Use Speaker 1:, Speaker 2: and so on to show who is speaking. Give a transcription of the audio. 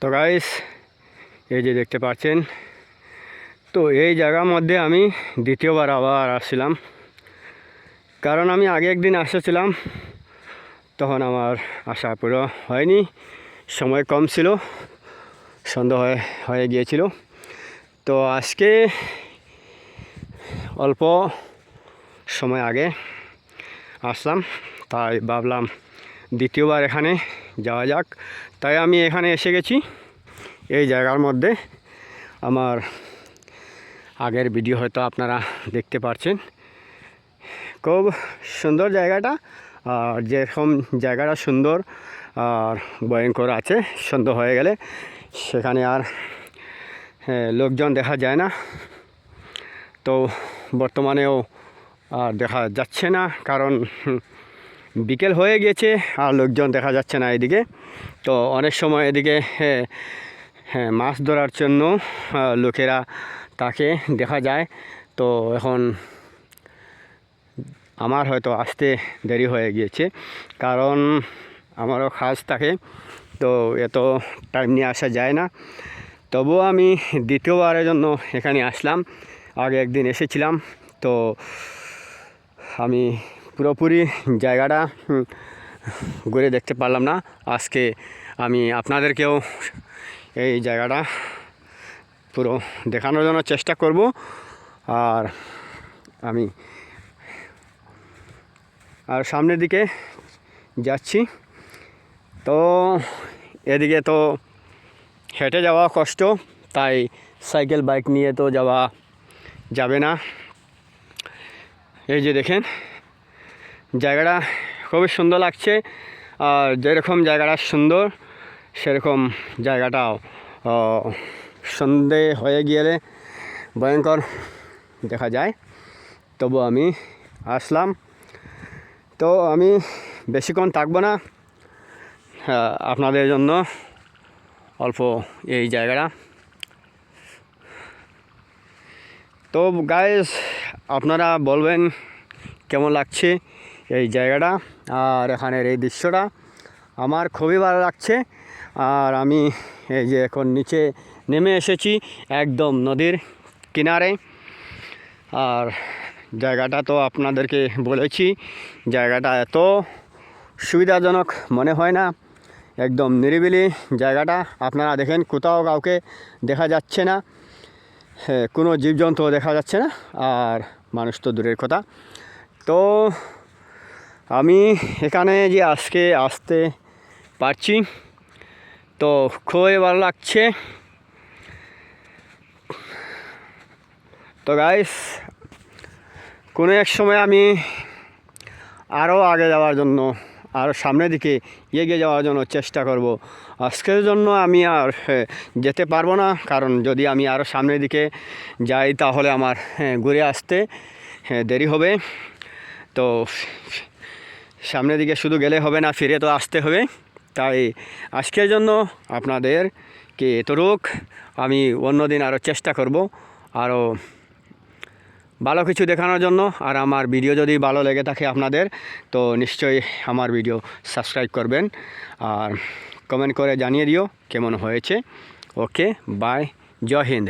Speaker 1: তো গাইস, এই যে দেখতে পাচ্ছেন, তো এই জায়গার মধ্যে আমি দ্বিতীয়বার আবার আসছিলাম। কারণ আমি আগে একদিন এসেছিলাম, তখন আমার আশা পুরো হয়নি, সময় কম ছিল, সন্ধ্যা হয়ে গিয়েছিল। তো আজকে অল্প সময় আগে আসলাম, তাই ভাবলাম দ্বিতীয়বার এখানে যাওয়া যাক। তাই আমি এখানে এসে গেছি। এই জায়গার মধ্যে আমার আগের ভিডিও হয়তো আপনারা দেখতে পাচ্ছেন। খুব সুন্দর জায়গাটা, আর যেরকম জায়গাটা সুন্দর আর ভয়ঙ্কর আছে, সন্ধ্যা হয়ে গেলে সেখানে আর লোকজন দেখা যায় না। তো বর্তমানেও আর দেখা যাচ্ছে না, কারণ বিকেল হয়ে গিয়েছে আর লোকজন দেখা যাচ্ছে না এদিকে। তো অনেক সময় এদিকে মাছ ধরার জন্য লোকেরা তাকে দেখা যায়। তো এখন আমার হয়তো আসতে দেরি হয়ে গিয়েছে, কারণ আমারও কাজ থাকে, তো এত টাইম নিয়ে আসা যায় না। তবুও আমি দ্বিতীয়বারের জন্য এখানে আসলাম। আগে একদিন এসেছিলাম, তো আমি পুরোপুরি জায়গাটা ঘুরে দেখতে পারলাম না। আজকে আমি আপনাদেরকেও এই জায়গাটা পুরো দেখানোর জন্য চেষ্টা করব। আর আমি সামনের দিকে যাচ্ছি। তো এদিকে তো হেঁটে যাওয়া কষ্ট, তাই সাইকেল বাইক নিয়ে তো যাওয়া যাবে না। এই যে দেখেন, জায়গাটা খুবই সুন্দর লাগছে। আর যেরকম জায়গাটা সুন্দর, সেরকম জায়গাটাও সন্ধে হয়ে গেলে ভয়ঙ্কর দেখা যায়। তবু আমি আসলাম। তো আমি বেশিক্ষণ থাকবো না, আপনাদের জন্য অল্প এই জায়গাটা। তো গাইস, আপনারা বলবেন কেমন লাগছে এই জায়গাটা আর এখানের এই দৃশ্যটা। আমার খুবই ভালো লাগছে। আর আমি এই যে এখন নিচে নেমে এসেছি একদম নদীর কিনারে। আর জায়গাটা তো আপনাদেরকে বলেছি, জায়গাটা এত সুবিধাজনক মনে হয় না, একদম নিরিবিলি জায়গাটা। আপনারা দেখেন, কোথাও কাউকে দেখা যাচ্ছে না, কোনো জীবজন্তুও দেখা যাচ্ছে না, আর মানুষ তো দূরের কথা। তো আমি এখানে যে আজকে আসতে পারছি, তো খুবই ভালো লাগছে। তো গাইস, কোনো এক সময় আমি আরও আগে যাওয়ার জন্য, আরও সামনের দিকে এগিয়ে যাওয়ার জন্য চেষ্টা করব। আজকের জন্য আমি আর যেতে পারবো না, কারণ যদি আমি আরও সামনের দিকে যাই তাহলে আমার ঘুরে আসতে দেরি হবে। তো সামনের দিকে শুধু গেলে হবে না, ফিরে তো আসতে হবে। তাই আজকের জন্য আপনাদেরকে এতটুক, আমি অন্যদিন আরও চেষ্টা করব আরও ভালো কিছু দেখানোর জন্য। আর আমার ভিডিও যদি ভালো লেগে থাকে আপনাদের, তো নিশ্চয়ই আমার ভিডিও সাবস্ক্রাইব করবেন আর কমেন্ট করে জানিয়ে দিও কেমন হয়েছে। ওকে, বাই, জয় হিন্দ।